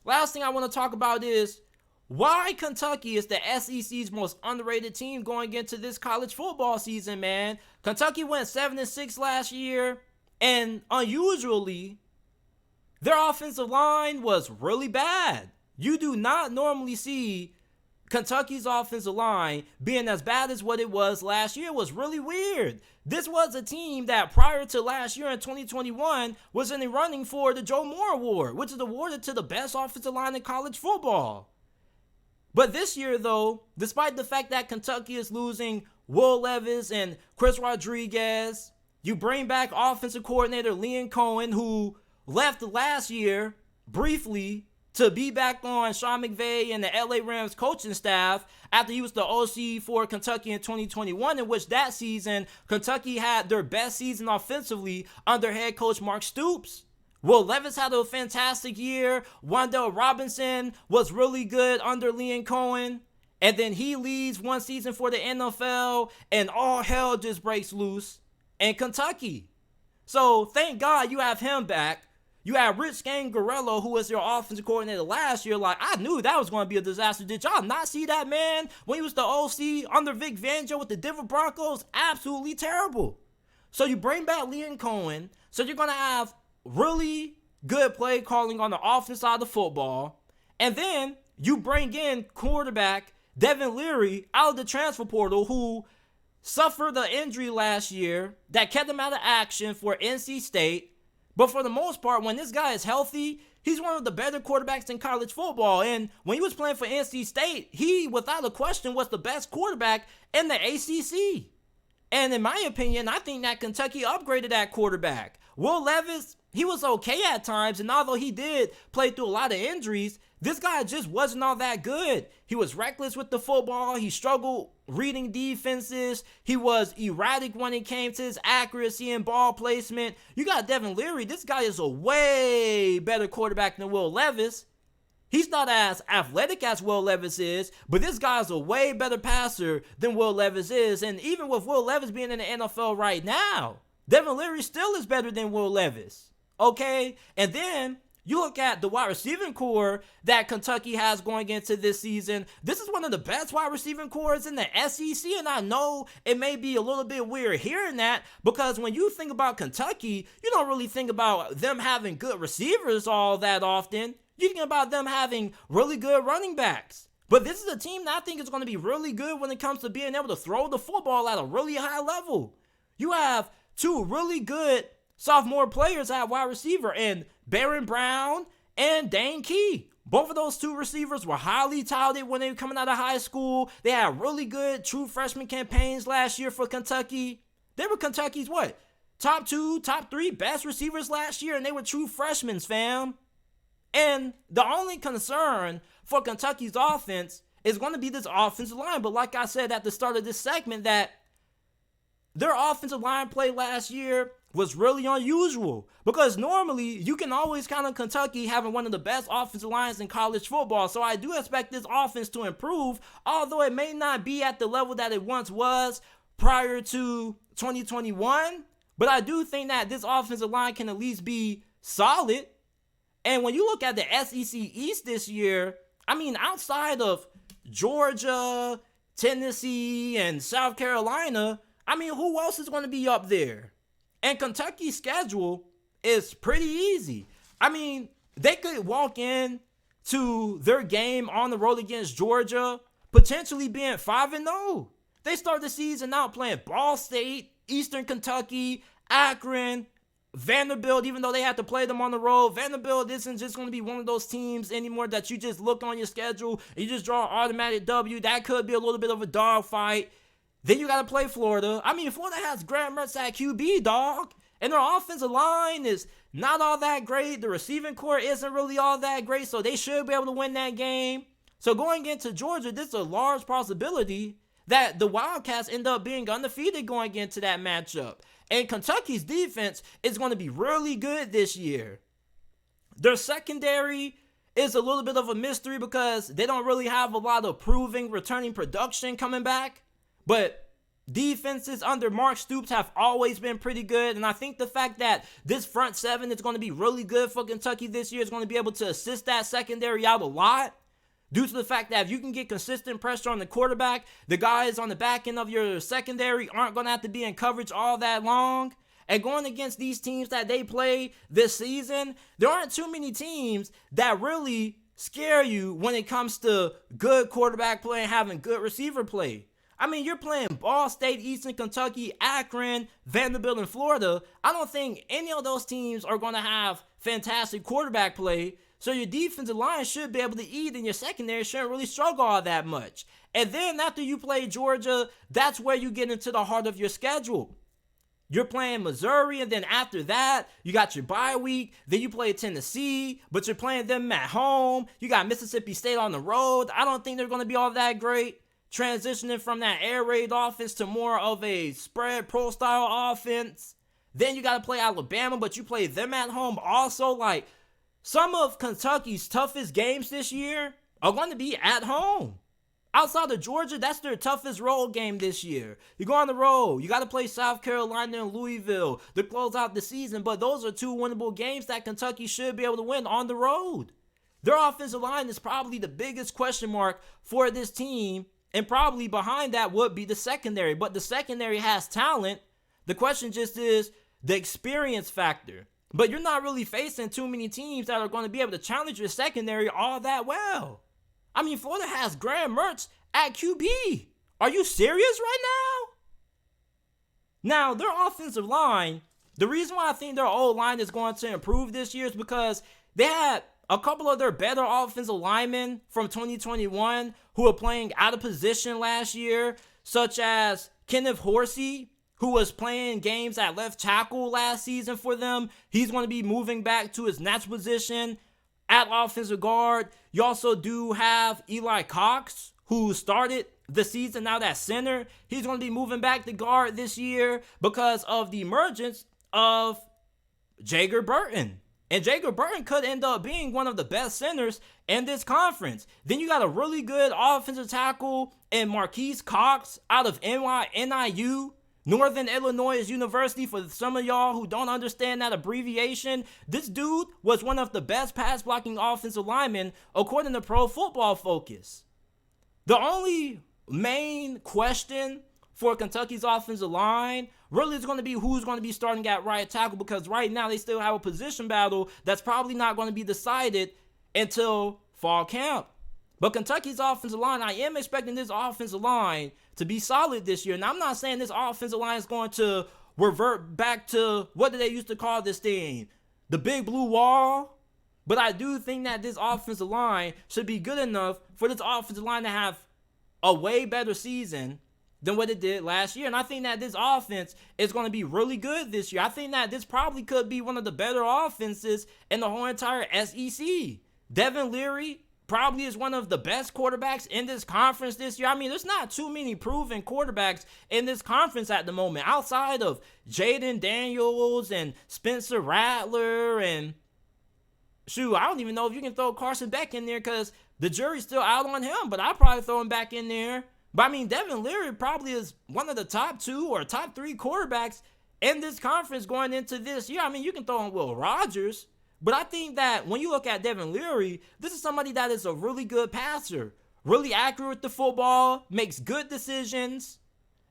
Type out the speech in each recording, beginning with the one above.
last thing I want to talk about is why Kentucky is the SEC's most underrated team going into this college football season, man. Kentucky went 7-6 last year, and unusually, their offensive line was really bad. You do not normally see Kentucky's offensive line being as bad as what it was last year. It was really weird. This was a team that prior to last year in 2021 was in the running for the Joe Moore Award, which is awarded to the best offensive line in college football. But this year, though, despite the fact that Kentucky is losing Will Levis and Chris Rodriguez, you bring back offensive coordinator Liam Cohen, who left last year briefly to be back on Sean McVay and the LA Rams coaching staff after he was the OC for Kentucky in 2021, in which that season, Kentucky had their best season offensively under head coach Mark Stoops. Will Levis had a fantastic year. Wan'Dale Robinson was really good under Liam Cohen. And then he leaves one season for the NFL, and all hell just breaks loose in Kentucky. So thank God you have him back. You have Rich Scangarello, who was your offensive coordinator last year. Like, I knew that was going to be a disaster. Did y'all not see that, man? When he was the OC under Vic Fangio with the Denver Broncos? Absolutely terrible. So you bring back Liam Cohen. So you're going to have really good play calling on the offense side of the football. And then you bring in quarterback Devin Leary out of the transfer portal, who suffered the injury last year that kept him out of action for NC State. But for the most part, when this guy is healthy, he's one of the better quarterbacks in college football. And when he was playing for NC State, he, without a question, was the best quarterback in the ACC. And in my opinion, I think that Kentucky upgraded that quarterback. Will Levis, he was okay at times, and although he did play through a lot of injuries, this guy just wasn't all that good. He was reckless with the football. He struggled reading defenses. He was erratic when it came to his accuracy and ball placement. You got Devin Leary. This guy is a way better quarterback than Will Levis. He's not as athletic as Will Levis is, but this guy's a way better passer than Will Levis is. And even with Will Levis being in the NFL right now, Devin Leary still is better than Will Levis. Okay? And then you look at the wide receiving core that Kentucky has going into this season. This is one of the best wide receiving cores in the SEC, and I know it may be a little bit weird hearing that, because when you think about Kentucky, you don't really think about them having good receivers all that often. You think about them having really good running backs. But this is a team that I think is going to be really good when it comes to being able to throw the football at a really high level. You have two really good sophomore players at wide receiver, and Baron Brown and Dane Key. Both of those two receivers were highly touted when they were coming out of high school. They had really good true freshman campaigns last year for Kentucky. They were Kentucky's top 2, top 3 best receivers last year, and they were true freshmen, fam. And the only concern for Kentucky's offense is going to be this offensive line. But like I said at the start of this segment, that their offensive line play last year was really unusual, because normally you can always count on Kentucky having one of the best offensive lines in college football. So I do expect this offense to improve, although it may not be at the level that it once was prior to 2021. But I do think that this offensive line can at least be solid. And when you look at the SEC East this year, I mean, outside of Georgia, Tennessee, and South Carolina, I mean, who else is going to be up there? And Kentucky's schedule is pretty easy. I mean, they could walk in to their game on the road against Georgia, potentially being 5-0. They start the season out playing Ball State, Eastern Kentucky, Akron, Vanderbilt, even though they have to play them on the road. Vanderbilt isn't just going to be one of those teams anymore that you just look on your schedule and you just draw an automatic W. That could be a little bit of a dogfight. Then you got to play Florida. I mean, Florida has Grant Mertz at QB, dog. And their offensive line is not all that great. The receiving core isn't really all that great, so they should be able to win that game. So going into Georgia, this is a large possibility that the Wildcats end up being undefeated going into that matchup. And Kentucky's defense is going to be really good this year. Their secondary is a little bit of a mystery because they don't really have a lot of proving returning production coming back. But defenses under Mark Stoops have always been pretty good, and I think the fact that this front seven is going to be really good for Kentucky this year is going to be able to assist that secondary out a lot, due to the fact that if you can get consistent pressure on the quarterback, the guys on the back end of your secondary aren't going to have to be in coverage all that long. And going against these teams that they play this season, there aren't too many teams that really scare you when it comes to good quarterback play and having good receiver play. I mean, you're playing Ball State, Eastern Kentucky, Akron, Vanderbilt, and Florida. I don't think any of those teams are going to have fantastic quarterback play. So your defensive line should be able to eat, and your secondary shouldn't really struggle all that much. And then after you play Georgia, that's where you get into the heart of your schedule. You're playing Missouri, and then after that, you got your bye week. Then you play Tennessee, but you're playing them at home. You got Mississippi State on the road. I don't think they're going to be all that great. Transitioning from that air raid offense to more of a spread pro style offense. Then you got to play Alabama, but you play them at home also. Like, some of Kentucky's toughest games this year are going to be at home. Outside of Georgia, that's their toughest road game this year. You go on the road. You got to play South Carolina and Louisville to close out the season. But those are two winnable games that Kentucky should be able to win on the road. Their offensive line is probably the biggest question mark for this team. And probably behind that would be the secondary. But the secondary has talent. The question just is the experience factor. But you're not really facing too many teams that are going to be able to challenge your secondary all that well. I mean, Florida has Graham Mertz at QB. Are you serious right now? Now, their offensive line, the reason why I think their O-line is going to improve this year is because they had a couple of their better offensive linemen from 2021 who were playing out of position last year, such as Kenneth Horsey, who was playing games at left tackle last season for them. He's going to be moving back to his natural position at offensive guard. You also do have Eli Cox, who started the season out at center. He's going to be moving back to guard this year because of the emergence of Jager Burton. And Jager Burton could end up being one of the best centers in this conference. Then you got a really good offensive tackle in Marquise Cox out of NIU. Northern Illinois University. For some of y'all who don't understand that abbreviation, this dude was one of the best pass blocking offensive linemen according to Pro Football Focus. The only main question for Kentucky's offensive line really is going to be who's going to be starting at right tackle, because right now they still have a position battle that's probably not going to be decided until fall camp. But Kentucky's offensive line, I am expecting this offensive line to be solid this year. Now, I'm not saying this offensive line is going to revert back to, what did they used to call this thing? The big blue wall. But I do think that this offensive line should be good enough for this offensive line to have a way better season than what it did last year. And I think that this offense is going to be really good this year. I think that this probably could be one of the better offenses in the whole entire SEC. Devin Leary probably is one of the best quarterbacks in this conference this year. I mean, there's not too many proven quarterbacks in this conference at the moment, outside of Jaden Daniels and Spencer Rattler and, shoot, I don't even know if you can throw Carson Beck in there because the jury's still out on him, but I'll probably throw him back in there. But I mean, Devin Leary probably is one of the top 2 or top 3 quarterbacks in this conference going into this year. I mean, you can throw in Will Rogers. But I think that when you look at Devin Leary, this is somebody that is a really good passer, really accurate with the football, makes good decisions,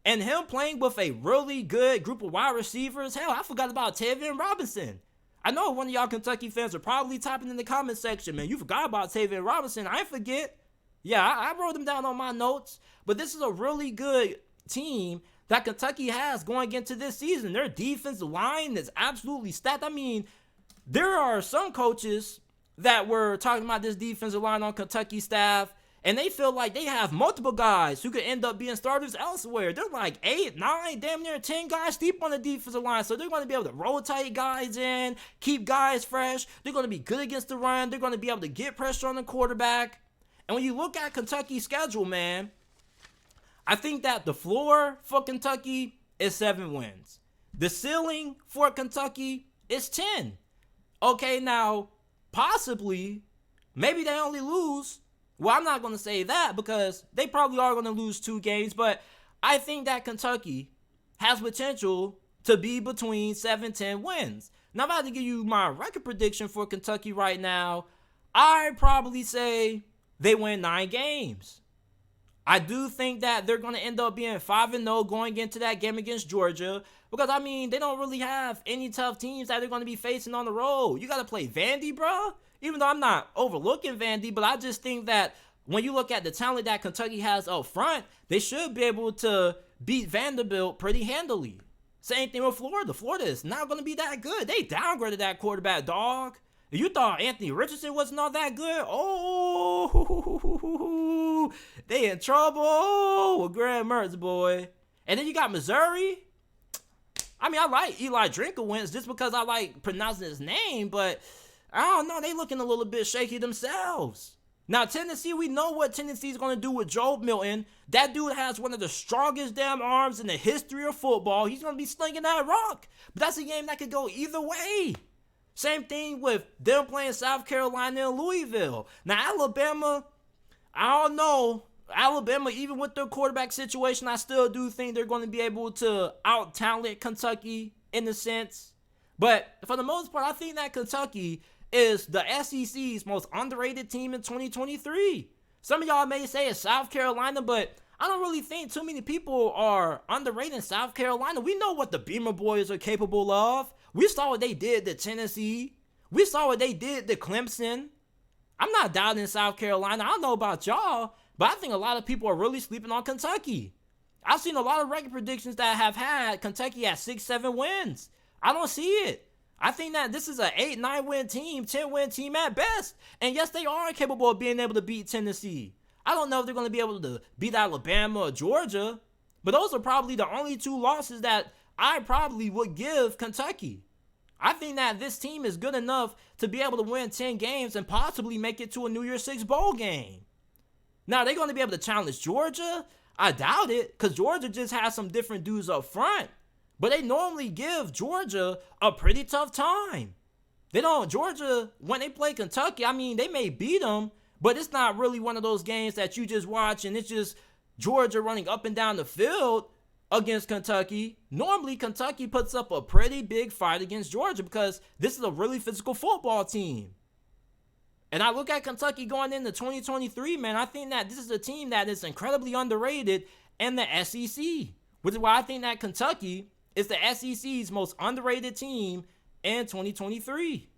and him playing with a really good group of wide receivers. Hell, I forgot about Tavian Robinson. I know one of y'all Kentucky fans are probably typing in the comment section, man, you forgot about Tavian Robinson. I forget. Yeah, I wrote him down on my notes. But this is a really good team that Kentucky has going into this season. Their defensive line is absolutely stacked. I mean, there are some coaches that were talking about this defensive line on Kentucky staff, and they feel like they have multiple guys who could end up being starters elsewhere. They're like 8, 9, damn near 10 guys deep on the defensive line, so they're going to be able to rotate guys in, keep guys fresh. They're going to be good against the run. They're going to be able to get pressure on the quarterback. And when you look at Kentucky's schedule, man, I think that the floor for Kentucky is 7 wins. The ceiling for Kentucky is 10. Okay, now, possibly, maybe they only lose. Well, I'm not going to say that because they probably are going to lose 2 games, but I think that Kentucky has potential to be between 7-10 wins. Now, if I had to give you my record prediction for Kentucky right now, I'd probably say they win 9 games. I do think that they're going to end up being 5-0 going into that game against Georgia because, I mean, they don't really have any tough teams that they're going to be facing on the road. You got to play Vandy, bro. Even though I'm not overlooking Vandy, but I just think that when you look at the talent that Kentucky has up front, they should be able to beat Vanderbilt pretty handily. Same thing with Florida. Florida is not going to be that good. They downgraded that quarterback, dog. You thought Anthony Richardson was not that good? Oh, they in trouble with Graham Mertz, boy. And then you got Missouri. I mean, I like Eli Drinkowitz just because I like pronouncing his name, but I don't know. They looking a little bit shaky themselves. Now, Tennessee, we know what Tennessee's going to do with Joe Milton. That dude has one of the strongest damn arms in the history of football. He's going to be slinging that rock. But that's a game that could go either way. Same thing with them playing South Carolina and Louisville. Now, Alabama, I don't know. Alabama, even with their quarterback situation, I still do think they're going to be able to out-talent Kentucky in a sense. But for the most part, I think that Kentucky is the SEC's most underrated team in 2023. Some of y'all may say it's South Carolina, but I don't really think too many people are underrating South Carolina. We know what the Beamer Boys are capable of. We saw what they did to Tennessee. We saw what they did to Clemson. I'm not doubting South Carolina. I don't know about y'all, but I think a lot of people are really sleeping on Kentucky. I've seen a lot of record predictions that have had Kentucky at 6-7 wins. I don't see it. I think that this is an 8-9 win team, 10 win team at best. And yes, they are capable of being able to beat Tennessee. I don't know if they're going to be able to beat Alabama or Georgia, but those are probably the only 2 losses that I probably would give Kentucky. I think that this team is good enough to be able to win 10 games and possibly make it to a New Year's Six bowl game. Now, are they going to be able to challenge Georgia? I doubt it, because Georgia just has some different dudes up front. But they normally give Georgia a pretty tough time. Georgia, when they play Kentucky, I mean, they may beat them, but it's not really one of those games that you just watch and it's just Georgia running up and down the field against Kentucky. Normally, Kentucky puts up a pretty big fight against Georgia because this is a really physical football team. And I look at Kentucky going into 2023, man, I think that this is a team that is incredibly underrated in the SEC, which is why I think that Kentucky is the SEC's most underrated team in 2023.